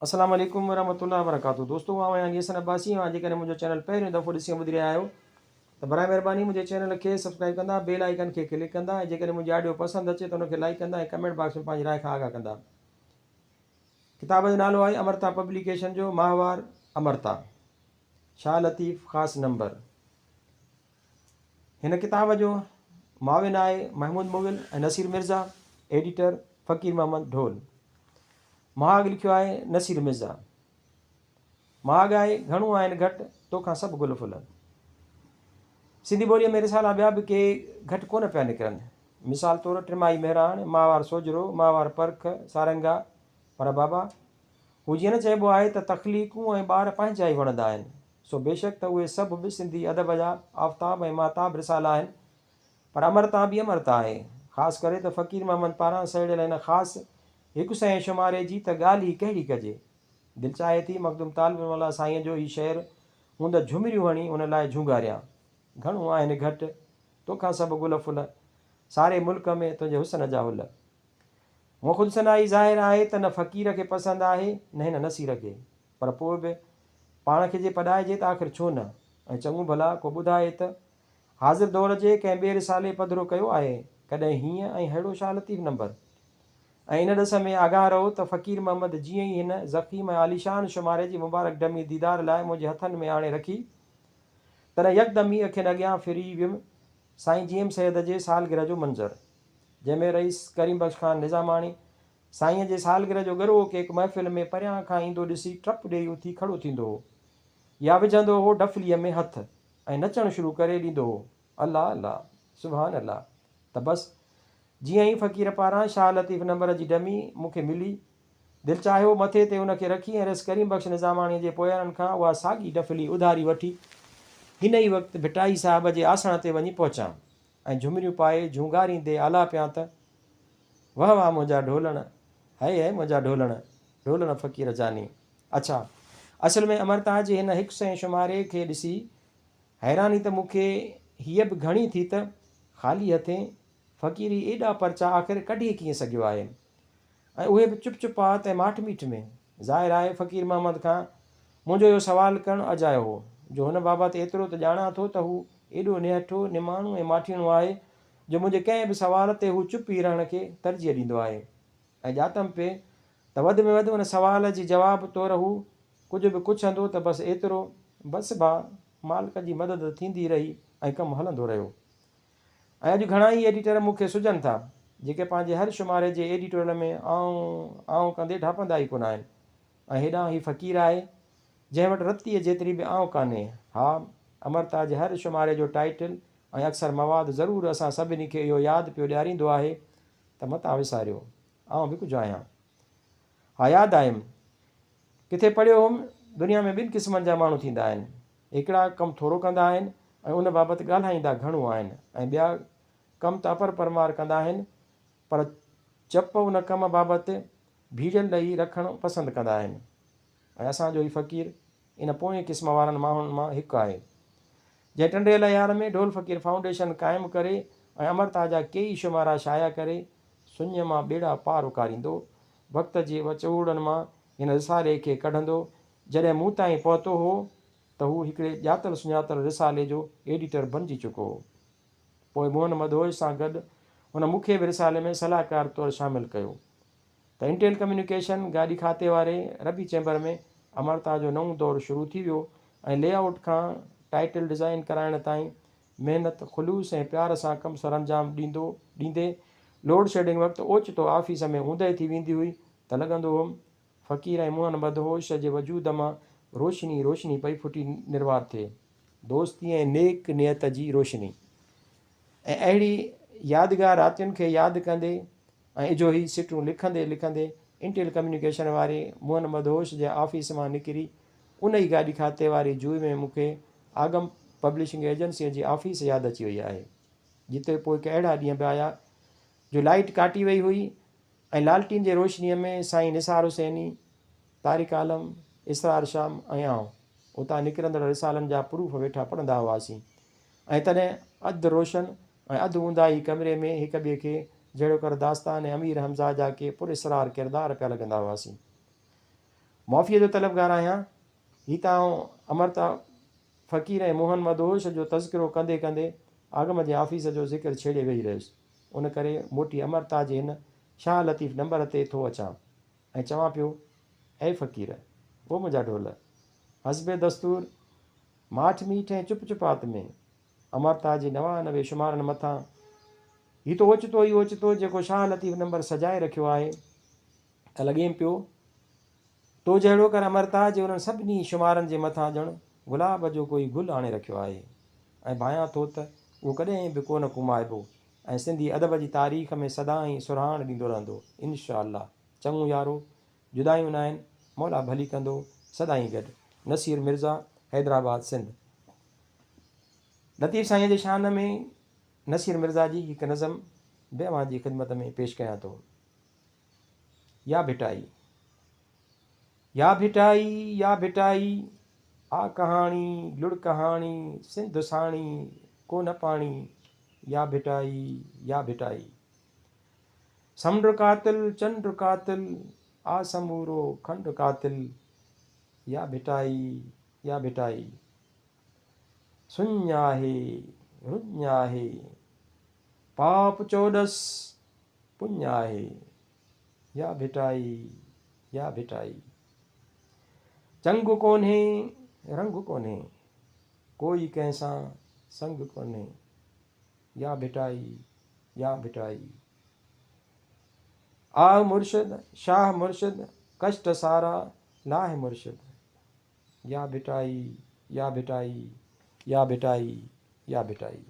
अस्सलाम वालेकुम वरहमतुल्लाहि वबरकातुहू। दोस्तों आउं आहियां हसन अब्बासी ऐं जेकॾहिं मुंहिंजो चैनल पहिरियों दफ़ो ॾिसी ॿुधी रहिया आहियो त बराए महिरबानी मुंहिंजे चैनल खे सब्सक्राइब कंदा, बेल आइकन खे क्लिक कंदा ऐं जेकॾहिं मुंहिंजी ऑडियो पसंदि अचे त उनखे लाइक कंदा ऐं कमेंट बॉक्स में पंहिंजी राय खां आगाह कंदा। किताब जो नालो आहे अमरता पब्लिकेशन जो माहवार अमरता, शाह लतीफ़ ख़ासि नंबर। हिन किताब जो माविन आहे महमूद मुगिल ऐं नसीर मिर्ज़ा, एडिटर फ़कीर मोहम्मद ढोल। महाग लिखियो आहे नसीर मिर्ज़ा। महाग आहे घणो आहिनि घटि तोखां सभु गुल फुल। सिंधी ॿोलीअ में रिसाला ॿिया बि के घटि कोन पिया निकिरनि। मिसाल तौरु टिमाही महिराण, माहवार सोजरो, माहवार परख, सारंगा। पर बाबा हू जीअं न चइबो आहे त तख़लीक़ूं ऐं ॿार पंहिंजा ई वणंदा आहिनि, सो बेशक त उहे सभु बि सिंधी अदब जा आफ़ताब ऐं माताब रिसाला आहिनि। पर अमरता बि अमरता आहे, ख़ासि करे त फ़कीर मोहम्मद पारां सहेड़ियल हिन ख़ासि 100 शुमारे जी त ॻाल्हि ई कहिड़ी कजे। दिलि चाहे थी मखदूम तालिबुल साईं जो ही शहर हूंद झुमिरियूं हणी उन लाइ झूंगारियां। घणो आहिनि घटि तोखां सभु गुल फुल, सारे मुल्क में तुंहिंजे हुस्न जा हुल। मूं ख़ुदि सनाई ज़ाहिर आहे त न फ़क़ीर खे पसंदि आहे न हिन नसीर खे, पर पोइ बि पाण खे जे पढ़ाइजे त आख़िर छो न। ऐं चङो भला को ॿुधाए त हाज़िर दौर जे कंहिं ॿिए रिसाले पधिरो कयो आहे कॾहिं हीअं ऐं अहिड़ो शाह लतीफ़ नंबर। ऐं इन ॾिस में आगाह रहो त फ़कीर मोहम्मद जीअं ई हिन ज़ख़ीम ऐं आलीशान शुमारे जी मुबारक डमी दीदार लाइ मुंहिंजे हथनि में आणे रखी, तॾहिं यकदमी अखियुनि अॻियां फिरी वियुमि साईं जीएम सैद जे सालगिरह जो मंज़रु, जंहिंमें रईस करीम बख़्श ख़ान निज़ामाणी साईं जे सालगिरह जो ॻरो केक महफ़िल में परियां खां ईंदो ॾिसी टप ॾेई उथी खड़ो थींदो हो, या विझंदो हो डफलीअ में हथ ऐं नचणु शुरू करे ॾींदो हो, अलाह अलाह सुभान अलाह। त बसि जीअं ई फ़क़ीर पारां शाह लतीफ़ नंबर जी डमी मूंखे मिली, दिलि चाहियो मथे ते उनखे रखी ऐं रस करीम बख़्श निज़ामाणीअ जे पोयरनि खां उहा साॻी डफली उधारी वठी हिन ई वक़्तु भिटाई साहिब जे आसण ते वञी पहुचां ऐं झुमिरियूं पाए झूंगारींदे आला पिया त वाह वाह मुंहिंजा ढोलण, है मुंहिंजा ढोलण फ़क़ीर जानी। अच्छा, असल में अमरता जे हिन 100 शुमारे खे ॾिसी हैरानी त मूंखे हीअ बि घणी थी त ख़ाली हथे फ़क़ीरी एॾा परचा आख़िर कढी कीअं सघियो आहे, ऐं उहे बि चुप चुपात ऐं माठ मीठ में। ज़ाहिर आहे फ़क़ीर मोहम्मद खां मुंहिंजो इहो सुवालु करणु अजायो हो, जो हुन बाबति एतिरो त ॼाणा थो त हू एॾो निहठो निमाणो ऐं माठीणो आहे जो मुंहिंजे कंहिं बि सुवाल ते हू चुप ई रहण खे तरजीह ॾींदो आहे। ऐं ॼातमि पिए त वधि में वधि उन सुवाल जी जवाब तौरु हू कुझु बि पुछंदो त बसि एतिरो, बसि भाउ मालिक जी मदद थींदी रही ऐं कमु हलंदो रहियो। ऐं अॼु घणा ई एडिटर मूंखे सुझनि था जेके पंहिंजे हर शुमारे जे एडिटोरियल में आऊं कंदे ढापंदा ई कोन आहिनि। ऐं हेॾां ही फ़क़ीर आहे जंहिं वटि रतीअ जेतिरी बि आऊं कान्हे। हा, अमरता जे हर शुमारे जो टाइटल ऐं अक्सर मवाद ज़रूरु असां सभिनी खे इहो यादि पियो ॾियारींदो आहे त मता विसारियो आउं बि कुझु आहियां। हा, यादि आयुमि किथे पढ़ियो हुउमि दुनिया में ॿिनि क़िस्मनि जा माण्हू थींदा आहिनि, हिकिड़ा कमु थोरो कंदा आहिनि ऐं उन बाबति ॻाल्हाईंदा घणो आहिनि, ऐं ॿिया कमु त अपर परमार कंदा आहिनि पर चप उन कम बाबति भीड़ियल ॾेई रखणु पसंदि कंदा आहिनि। ऐं असांजो ई फ़क़ीर इन पोएं क़िस्म वारनि माण्हुनि मां हिकु आहे, जंहिं टंडे यार में ढोल फ़क़ीर फाउंडेशन क़ाइमु करे ऐं अमरता जा कई शुमारा शाया करे सुञ मां ॿेड़ा पार उकारींदो, वक़्त जे वचूड़नि मां हिन रिसाले खे कढंदो। जॾहिं मूं ताईं पहुतो हो त हू हिकिड़े ॼातल सुञातल रिसाले जो एडिटर बणिजी चुको हो। पोइ मोहन मदहोश सां गॾु हुन मूंखे बि रिसाले में सलाहकार तौरु शामिलु कयो त इंटेल कम्यूनिकेशन गाॾी खाते वारे रबी चैम्बर में अमरता जो नओं दौरु शुरू थी वियो ऐं लेआउट खां टाइटल डिज़ाइन कराइण ताईं महिनत ख़ुलूस ऐं प्यार सां कमु सर अंजाम ॾींदे लोड शेडिंग वक़्तु ओचितो ऑफ़िस में हूंदे थी वेंदी हुई त लॻंदो हुउमि फ़क़ीर ऐं मोहन मदहोश जे वजूद मां रोशनी पई फुटी निर्वार थिए, दोस्ती ऐं नेक नियत जी रोशनी। ऐं अहिड़ी यादगार रातियुनि खे यादि कंदे ऐं इजो ई सिटूं लिखंदे लिखंदे इंटेल कम्यूनिकेशन वारे मोहन मदहोश जे ऑफ़िस मां निकिरी उन ई गाॾी खाते वारी जुए में मूंखे आगम पब्लिशिंग एजेंसीअ जी ऑफ़िस यादि अची वई आहे, जिते पोइ के अहिड़ा ॾींहं बि आया जो लाइट काटी वई हुई ऐं लालटीन जे रोशनीअ में साईं निसार हुसैनी, तारिक आलम, इसरार शाम ऐं आउं उतां निकिरंदड़ रिसालनि जा प्रूफ वेठा पढ़ंदा हुआसीं। ऐं तॾहिं अधु रोशन ऐं अधु ऊंदाही कमरे में हिक ॿिए खे जहिड़ो कर दास्तान ऐं अमीर हमज़ा जा के पुरस्रार किरदार पिया लॻंदा हुआसीं। मुआफ़ीअ जो तलबगार आहियां। ही तव्हां अमरता फ़क़ीर ऐं मोहन मदहोश जो तज़किरो कंदे कंदे आगम जे आफ़ीस जो ज़िक्र छेड़े वेही रहियुसि। उन करे मोटी अमरता जे हिन शाह लतीफ़ नंबर ते थो अचां ऐं चवां पियो, ऐं फ़क़ीर वो मुंहिंजा ढोल। हसबे दस्तूर माठ मीठ ऐं चुप चुपात में अमरता जे 99 शुमारनि मथां ही तो ओचितो ई ओचितो जेको शाह लतीफ़ नंबर सजाए रखियो आहे त लॻे पियो तो जहिड़ो कर अमरता जे उन्हनि सभिनी शुमारनि जे मथां ॼण गुलाब जो कोई गुल आणे रखियो आहे ऐं भायां थो त उहो कॾहिं बि कोन कुमाइबो ऐं सिंधी अदब जी तारीख़ में सदाईं सुरहाण ॾींदो रहंदो इनशा अल्लाह। चङो यारो, जुदायूं न आहिनि, मौला भली कंदो सदाईं गॾु। नसीर मिर्ज़ा, हैदराबाद सिंध। लतीफ़ साईं जे शान में नसीर मिर्ज़ा जी हिकु नज़म बेवां जी ख़िदमत में पेश कयां थो। या भिटाई, या भिटाई, या भिटाई, आ कहाणी लुड़ कहाणी सिंध साणी कोन पाणी। या भिटाई, या भिटाई, समुंड कातिल चंड कातिल आ समूरो खंड कातिल। या भिटाई, या भिटाई, सुञ आहे रुञ आहे पाप चोॾस पुञ आहे। या भिटाई, या भिटाई, चंग कोन्हे रंग कोन्हे कोई कंहिंसां संग कोन्हे। या भिटाई, या भिटाई, आ मुर्शिद शाह मुर्शिद कष्ट सारा लाह मुर्शिद। या भिटाई, या भिटाई, या भिटाई, या भिटाई।